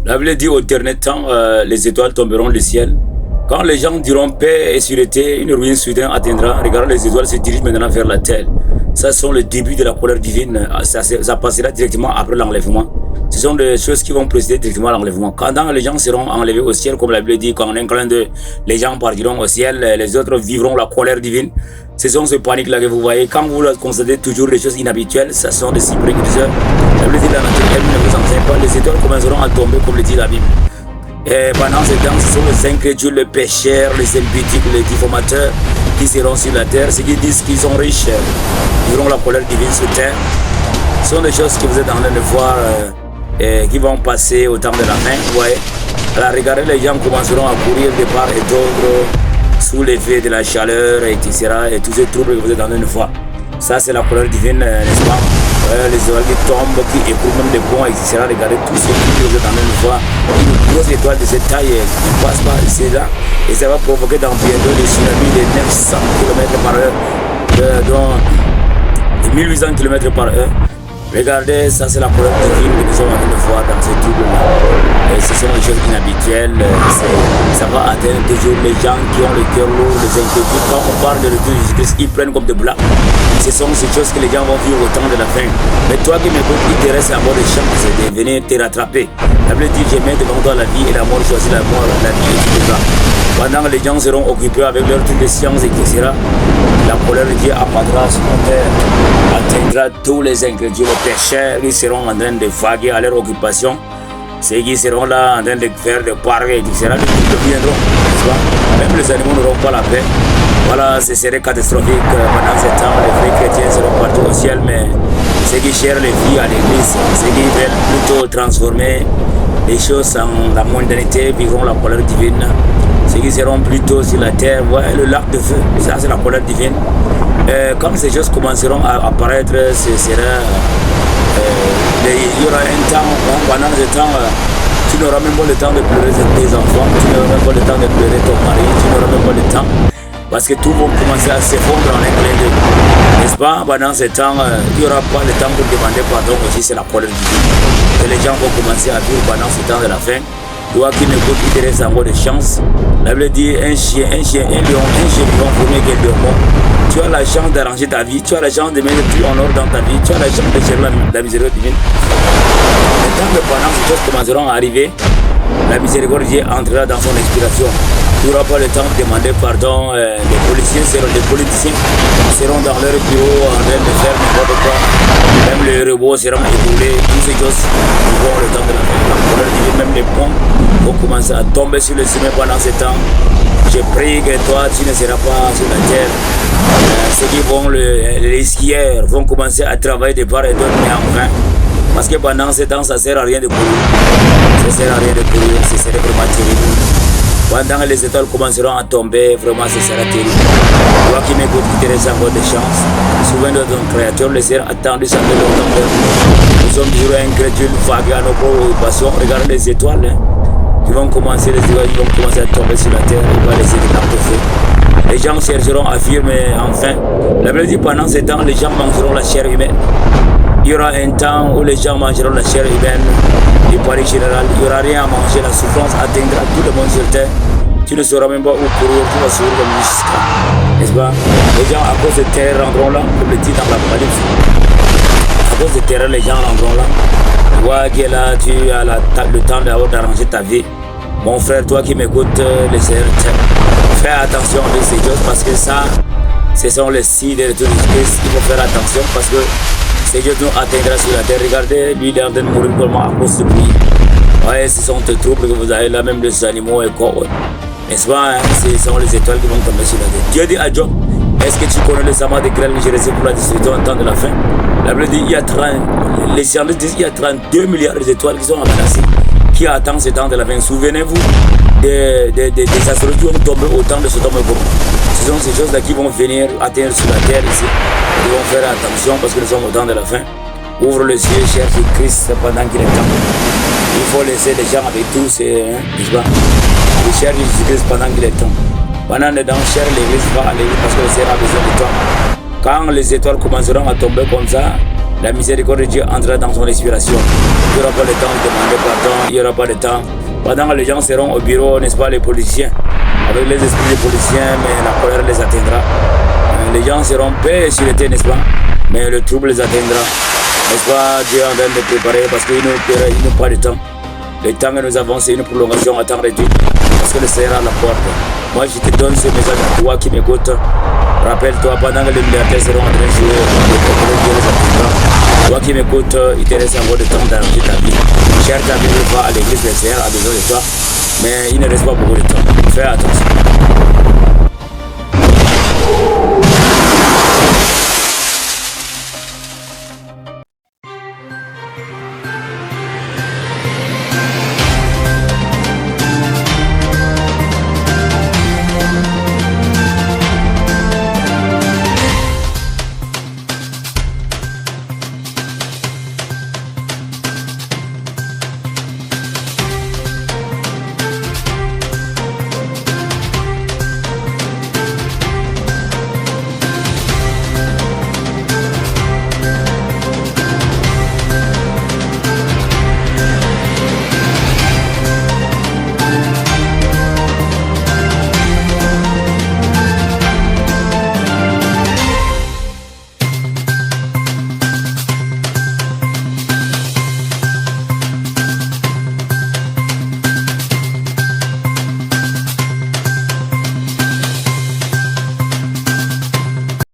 La Bible dit au dernier temps, les étoiles tomberont du ciel. Quand les gens diront paix et sûreté, une ruine soudaine atteindra. Regarde, les étoiles se dirigent maintenant vers la terre. Ça sont le début de la colère divine. Ça passera directement après l'enlèvement. Ce sont des choses qui vont précéder directement l'enlèvement. Quand les gens seront enlevés au ciel, comme la Bible dit, quand en un clin d'œil, les gens partiront au ciel, les autres vivront la colère divine. Ce sont ces paniques-là que vous voyez. Quand vous constatez toujours des choses inhabituelles, ça sont des signes précurseurs. La Bible dit la nature, elle ne vous enseigne pas. Les étoiles commenceront à tomber, comme le dit la Bible. Et pendant ce temps, ce sont les incrédules, les pécheurs, les impudiques, les diffamateurs qui seront sur la terre. Ceux qui disent qu'ils sont riches, vivront la colère divine sur terre. Ce sont des choses que vous êtes en train de voir qui vont passer au temps de la fin. Vous voyez. Alors regardez, les gens commenceront à courir de part et d'autre sous l'effet de la chaleur, etc. Et tous ces troubles que vous êtes en train de voir. Ça, c'est la colère divine, n'est-ce pas? Les étoiles qui tombent, qui éprouvent même des ponts, etc. Regardez tous ces trucs que vous êtes en train de voir. Une grosse étoile de cette taille qui passe par ici là. Et ça va provoquer dans bientôt des tsunamis de 900 km par heure, de 1800 km par heure. Regardez, ça c'est la colère divine que nous sommes en train de voir dans ces trucs-là. Et ce sont des choses inhabituelles. Ça va atteindre toujours les gens qui ont le cœur lourd, les inquiétudes. Quand on parle de retour de Jésus-Christ, ils prennent comme de blanc. Ce sont ces choses que les gens vont vivre au temps de la fin. Mais toi qui m'écoutes, il te reste encore des chances de venir te rattraper. La Bible dit, je mets devant toi la vie et la mort, choisis la mort, la vie et tout ça. Pendant que les gens seront occupés avec leurs trucs de science, etc., la colère de Dieu apparaîtra sur la terre, atteindra tous les ingrédients, les pécheurs qui seront en train de vaguer à leur occupation. Ceux qui seront là en train de faire des parcs, etc., ils viendront, n'est-ce pas? Même les animaux n'auront pas la paix. Voilà, ce serait catastrophique. Pendant ce temps, les vrais chrétiens seront partis au ciel, mais ceux qui cherchent les vies à l'église, ceux qui veulent plutôt transformer les choses en la mondanité, vivront la colère divine. Ceux qui seront plutôt sur la terre, ouais, le lac de feu, ça c'est la colère divine. Comme ces choses commenceront à apparaître, il y aura un temps, pendant ce temps, tu n'auras même pas le temps de pleurer tes enfants, tu n'auras même pas le temps de pleurer ton mari, tu n'auras même pas le temps. Parce que tout va commencer à s'effondrer en un clin d'œil. N'est-ce pas? Pendant ce temps, il n'y aura pas le temps pour demander pardon aussi, c'est la colère divine. Et les gens vont commencer à vivre pendant ce temps de la fin. Toi qui m'écoutes, il te reste encore de chance. La Bible dit un chien, un lion vivant vaut mieux qu'un lion mort. Tu as la chance d'arranger ta vie, tu as la chance de mettre tout en ordre dans ta vie, tu as la chance de gérer la miséricorde divine. Maintenant que pendant ces choses commenceront à arriver, la miséricorde Dieu entrera dans son expiration. Tu n'auras pas le temps de demander pardon. Les politiciens seront dans leur bureau en train de faire n'importe quoi. Même les robots seront écoulés. Toutes ces choses vont le temps de la fin. Même les ponts vont commencer à tomber sur le sommet pendant ce temps. Je prie que toi, tu ne seras pas sur la terre. Ceux qui vont, les skieurs, vont commencer à travailler de part et d'autre, mais enfin. Parce que pendant ce temps, ça ne sert à rien de courir. Ça ne sert à rien de courir, ce serait vraiment terrible. Pendant que les étoiles commenceront à tomber, vraiment ce sera terrible. Toi qui m'écoutes, qui te reste encore de chance. Souviens-toi de ton Créateur, le Seigneur attendu ça fait longtemps. Nous sommes toujours incrédules, vagués à nos préoccupations. Regarde les étoiles. Qui vont commencer, les étoiles qui vont commencer à tomber sur la terre. On va laisser des lampes de feu. Les gens chercheront à fuir, mais enfin, la Bible dit pendant ce temps, les gens mangeront la chair humaine. Il y aura un temps où les gens mangeront la chair humaine. Du Paris général, il n'y aura rien à manger, la souffrance atteindra tout le monde sur terre. Tu ne sauras même pas où courir, tu vas sourire comme jusqu'à. N'est-ce pas? Les gens, à cause de terre, rentreront là, comme le dit dans l'Apocalypse. À cause de terre, les gens rentreront là. Toi qui es là, tu as le temps d'arranger ta vie. Mon frère, toi qui m'écoutes, les Seigneur, fais attention avec ces choses parce que ça, ce sont les signes de retour de Christ. Il faut faire attention parce que ces choses nous atteindront sur la terre. Regardez, lui, il est en train de mourir comment à cause de lui. Ouais, ce sont des troubles que vous avez là, même les animaux et quoi. N'est-ce pas? Hein? Ce sont les étoiles qui vont tomber sur la terre. Dieu dit à Job, est-ce que tu connais le sabbat de grêle que j'ai reçu pour la destruction au temps de la fin? La Bible dit, les scientifiques disent qu'il y a 32 milliards d'étoiles qui sont menacées, qui attendent ce temps de la fin. Souvenez-vous des astronautes qui vont tomber au temps de ce temps de Gomorrhe. Ce sont ces choses-là qui vont venir atteindre sur la terre ici. Ils vont faire attention parce que nous sommes au temps de la fin. Ouvre les yeux, cherche Christ pendant qu'il est temps. Il faut laisser les gens avec tous, n'est-ce pas? Ils cherchent Jésus-Christ pendant qu'il est temps. Pendant le temps, cherche l'église, va à l'église parce que le Seigneur a besoin de toi. Quand les étoiles commenceront à tomber comme ça, la miséricorde de Dieu entrera dans son inspiration. Il n'y aura pas le temps de demander pardon, il n'y aura pas de temps. Pendant que les gens seront au bureau, n'est-ce pas, les politiciens, avec les esprits des politiciens, mais la colère les atteindra. Les gens seront paix et sûreté, n'est-ce pas, mais le trouble les atteindra. N'est-ce pas, Dieu est en train de préparer parce qu'il nous pas de temps. Le temps que nous avons, c'est une prolongation à temps réduit parce que le Seigneur est à la porte. Moi, je te donne ce message à toi qui m'écoute. Rappelle-toi, pendant que les milliardaires seront en train de jouer, Dieu les atteindra. Toi qui m'écoutes, il te reste encore de temps dans ta vie. Cher ta vie, ne pas à l'église, le Seigneur a besoin de toi, mais il ne reste pas beaucoup de temps. Fais attention.